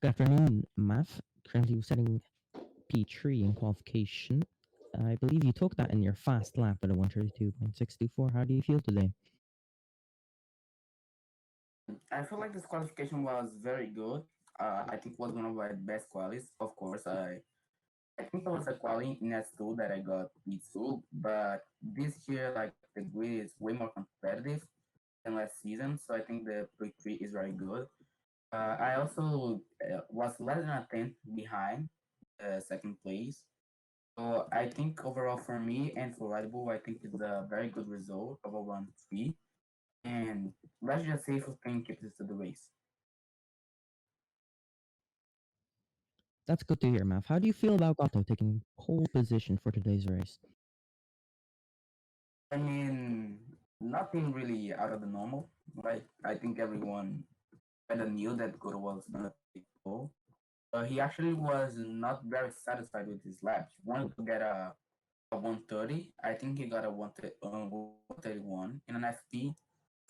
Good afternoon, Math. Currently setting P3 in qualification. I believe you took that in your fast lap at a 132.624. How do you feel today? I feel like this qualification was very good. I think it was one of my best qualities. Of course, I think it was a quality in S2 that I got P2, but this year, like the grid is way more competitive than last season, so I think the P3 is very good. I also was less than a tenth behind second place. So I think overall for me and for Red Bull, I think it's a very good result of a 1-3. And let's just say if we can keep this to the race. That's good to hear, Math. How do you feel about Gato taking pole position for today's race? I mean, nothing really out of the normal, right? I think everyone kind of knew that Goto was gonna take pole. He actually was not very satisfied with his laps. He wanted to get a 130. I think he got a 131 in an FP.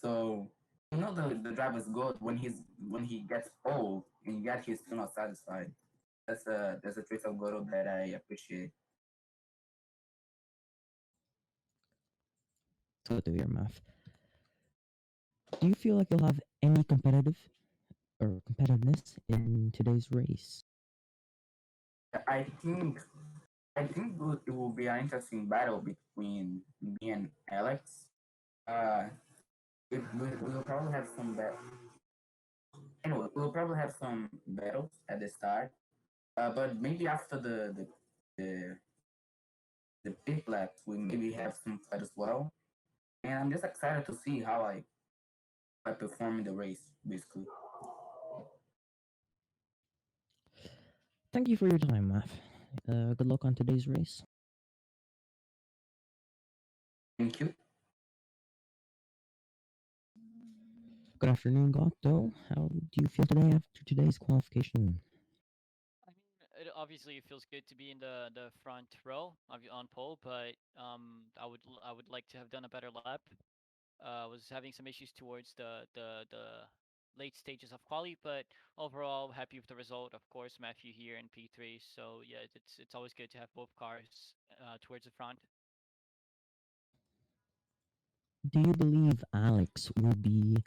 So you know the driver's good when he gets pole and yet he's still not satisfied. That's a trait of Goto that I appreciate. It's good to hear, Math. Do you feel like you'll have any competitiveness in today's race? I think it will be an interesting battle between me and Alex. Uh, we'll probably have some anyway. We'll probably have some battles at the start, but maybe after the the pit laps, we maybe have some fight as well. And I'm just excited to see how I perform in the race, basically. Thank you for your time, Math. Good luck on today's race. Thank you. Good afternoon, Gato. How do you feel today after today's qualification? I mean, obviously it feels good to be in the front row on pole, but I would like to have done a better lap. Was having some issues towards the late stages of quali, but overall happy with the result. Of course, Matthew here in P3. So yeah, it's always good to have both cars towards the front. Do you believe Alex will be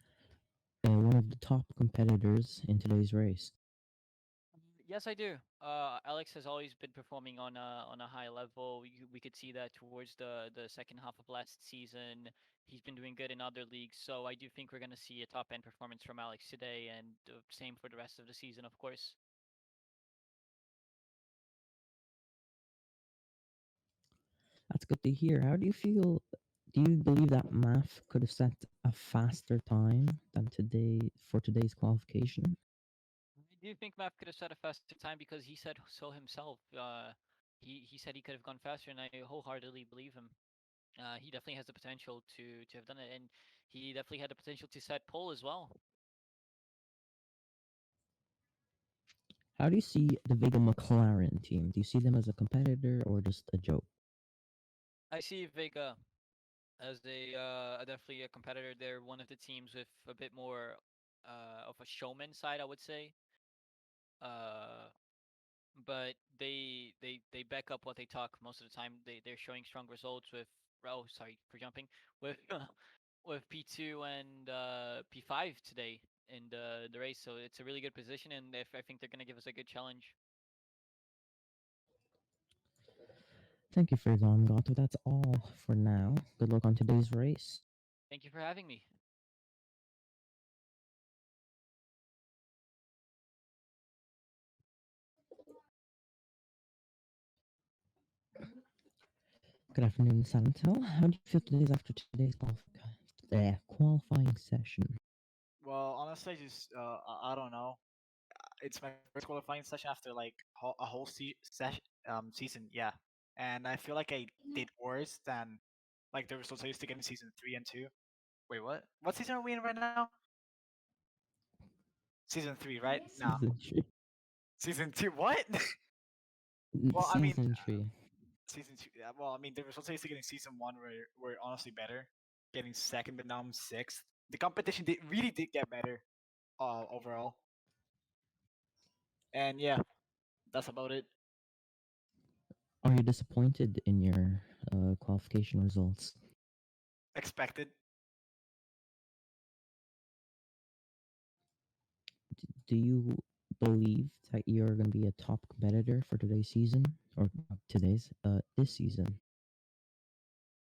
one of the top competitors in today's race? Yes, I do. Alex has always been performing on a high level. We could see that towards the second half of last season. He's been doing good in other leagues, so I do think we're gonna see a top end performance from Alex today, and same for the rest of the season, of course. That's good to hear. How do you feel? Do you believe that Math could have set a faster time than today for today's qualification? I do think Mav could have set a faster time because he said so himself. He said he could have gone faster, and I wholeheartedly believe him. He definitely has the potential to have done it, and he definitely had the potential to set pole as well. How do you see the Vega McLaren team? Do you see them as a competitor or just a joke? I see Vega as definitely a competitor. They're one of the teams with a bit more of a showman side, I would say. Uh, but they back up what they talk most of the time. They're showing strong results with sorry for jumping with with P2 and P5 today in the race. So it's a really good position, and if I think they're gonna give us a good challenge. Thank you for your time, Gato. That's all for now. Good luck on today's race. Thank you for having me. Good afternoon, Santel. How do you feel today after today's qualifying session? Well, honestly, just I don't know. It's my first qualifying session after like a whole session season, yeah. And I feel like I did worse than like the results I used to get in season 3 and 2. Wait, what? What season are we in right now? Season 3, right? No, Season 3. season 2. What? well, I mean, Season 3. season 2. Well, I mean, the results I used to get in season 1 were honestly better. Getting second, but now I'm sixth. The competition really did get better overall. And yeah, that's about it. Are you disappointed in your qualification results? Expected. Do you believe that you're going to be a top competitor for today's season or not today's this season?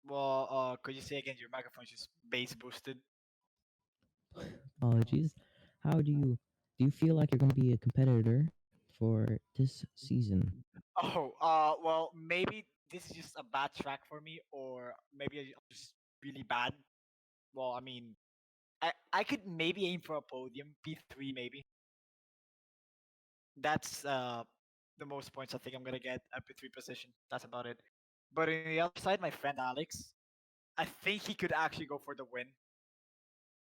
Well, could you say again? Your microphone just bass boosted. Apologies. How do you feel like you're going to be a competitor for this season? Oh, well, maybe this is just a bad track for me, or maybe I'm just really bad. Well, I mean, I could maybe aim for a podium, P3 maybe. That's the most points I think I'm gonna get at P3 position. That's about it. But on the other side, my friend Alex, I think he could actually go for the win,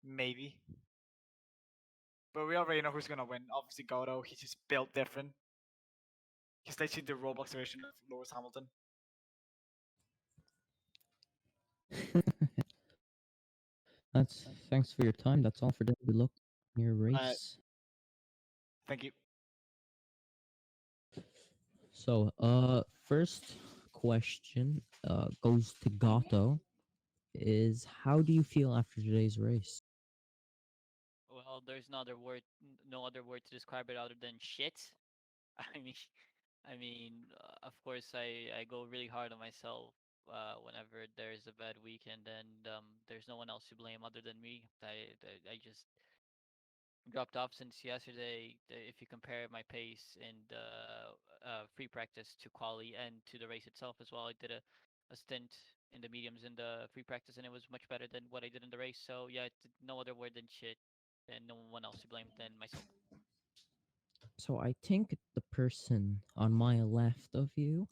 maybe. But we already know who's gonna win. Obviously, Goto. He's just built different. He's literally the Roblox version of Lewis Hamilton. That's thanks for your time. That's all for today. Good luck in your Uh, race. Thank you. So, first question goes to Gato. Is how do you feel after today's race? Well, there's no other word, no other word to describe it other than shit. I mean, of course, I go really hard on myself whenever there's a bad weekend, and there's no one else to blame other than me. I just dropped off since yesterday. If you compare my pace in the free practice to quali and to the race itself as well, I did a stint in the mediums in the free practice, and it was much better than what I did in the race. So yeah, no other word than shit, and no one else to blame than myself. So I think the person on my left of you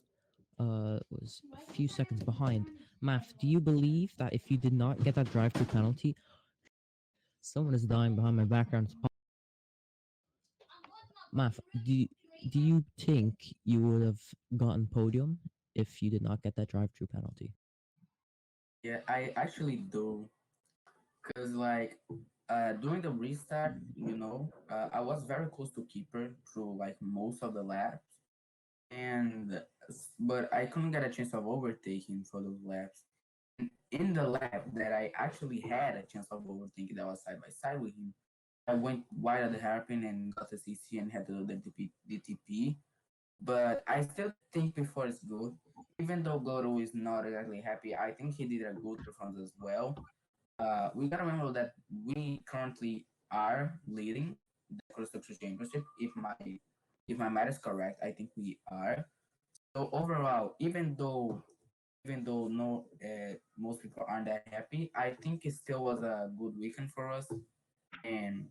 was a few seconds behind. Maf, do you believe that if you did not get that drive-through penalty, someone is dying behind my background? Maf, do you think you would have gotten podium if you did not get that drive-through penalty? Yeah, I actually do. Because, like, during the restart, I was very close to keeper through, like, most of the laps. But I couldn't get a chance of overtaking for those laps. In the lap that I actually had a chance of overtaking that was side by side with him, I went wide at the hairpin and got the CC and had to do the DTP. But I still think before it's good. Even though Goro is not exactly happy, I think he did a good performance as well. We gotta remember that we currently are leading the construction championship. If my math is correct, I think we are. So overall, even though no most people aren't that happy, I think it still was a good weekend for us, and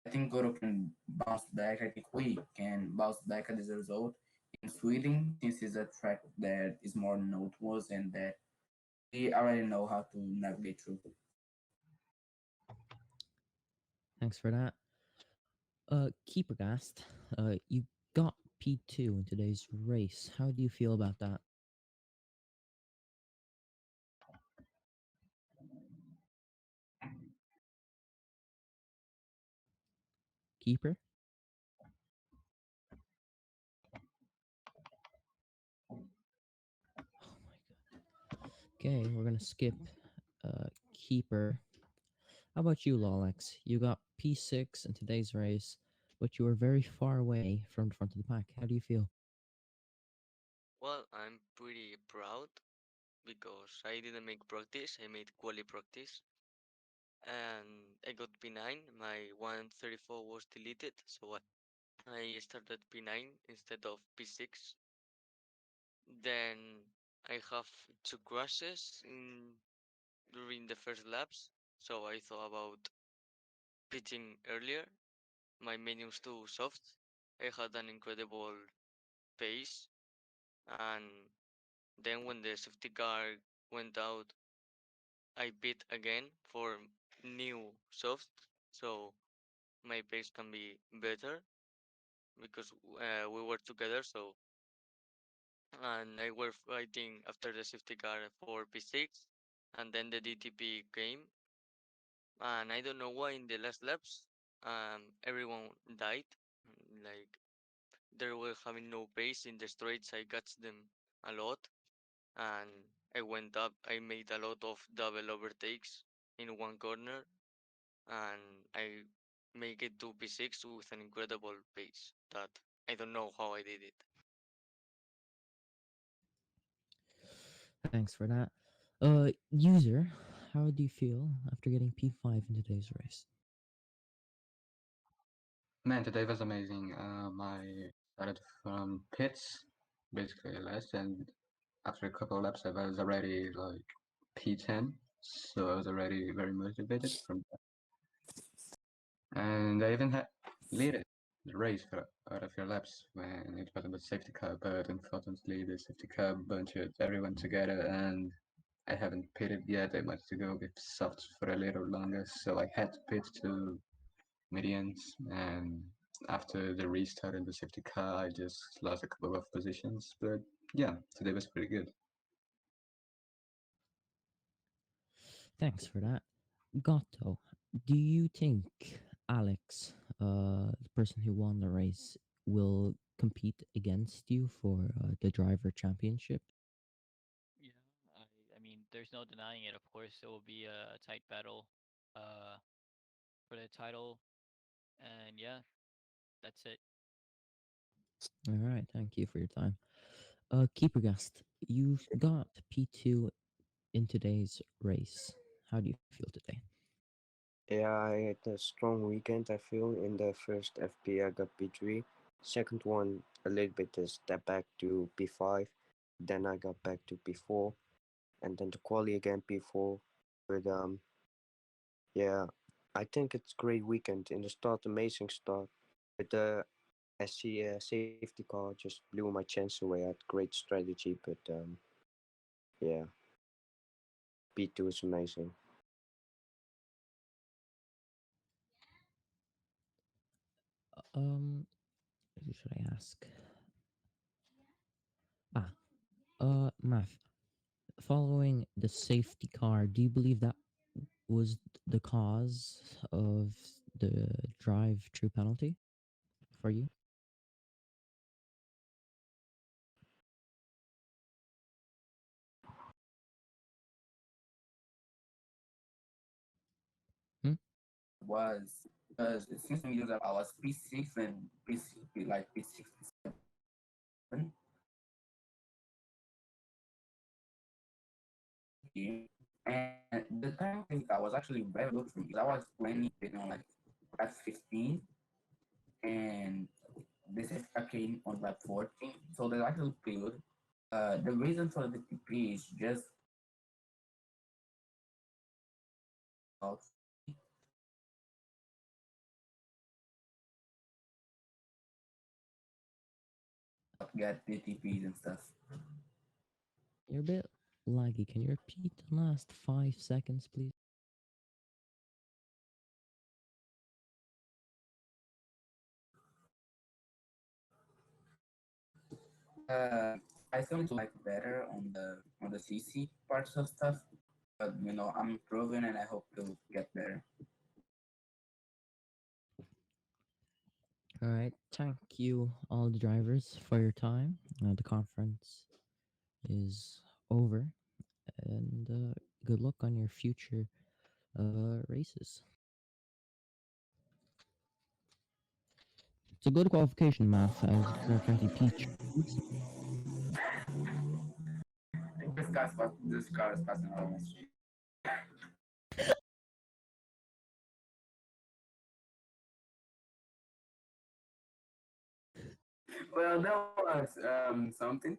I think Goro can bounce back. I think we can bounce back at this result in Sweden, since it's a track that is more noteworthy and that we already know how to navigate through. Thanks for that. Keeper Gast, you got P2 in today's race. How do you feel about that? Keeper? Oh my god. Okay, we're gonna skip Keeper. How about you, Lolex? You got P6 in today's race, but you were very far away from the front of the pack. How do you feel? Well, I'm pretty proud because I didn't make practice, I made quali practice and I got P9. My 134 was deleted, so I started P9 instead of P6. Then I have two crashes during the first laps, so I thought about pitching earlier. My medium's too soft. I had an incredible pace, and then when the safety car went out, I bid again for new soft, so my pace can be better because we were together. So and I were fighting after the safety car for P6, and then the DTP came, and I don't know why in the last laps, everyone died. Like they were having no pace in the straights. I got them a lot, and I went up. I made a lot of double overtakes in one corner, and I make it to P6 with an incredible pace that I don't know how I did it. Thanks for that. User, how do you feel after getting P5 in today's race? Man, today was amazing. I started from pits, basically last, and after a couple of laps, I was already like P10, so I was already very motivated from that. And I even had leaded the race for out of your laps when it wasn't a safety car, but unfortunately the safety car bunched everyone together, and I haven't pitted yet. I wanted to go with softs for a little longer, so I had to pit to medians, and after the restart in the safety car, I just lost a couple of positions. But yeah, today was pretty good. Thanks for that. Gato, do you think Alex, the person who won the race, will compete against you for the driver championship? Yeah, I mean, there's no denying it. Of course, it will be a tight battle, uh, for the title, and yeah, that's it. All right, thank you for your time. Keeper guest, you got P2 in today's race. How do you feel today? Yeah, I had a strong weekend, I feel. In the first FP, I got P3. Second one, a little bit a step back to P5. Then I got back to P4. And then the quali again P4. But yeah, I think it's great weekend. In the start, amazing start. But the SC safety car just blew my chance away. I had great strategy, but yeah, P2 is amazing. Who should I ask? Ah, Math. Following the safety car, do you believe that was the cause of the drive true penalty for you? Hmm? Was because since the middle I was P6 and P6 like P6 P7 here. And the time I think I was actually very good for me because I was planning, like at 15 and this is came on lap 14. So that's actually pretty good. The reason for the TP is just about get the TPs and stuff. You're a bit laggy. Can you repeat the last 5 seconds, please? Uh, I still need to like better on the CC parts of stuff, but I'm improving and I hope to get better. All right. Thank you, all the drivers, for your time. The conference is over, and good luck on your future races. It's a good qualification, Math, as you're currently P3. This car is passing around my street. Well, that was something.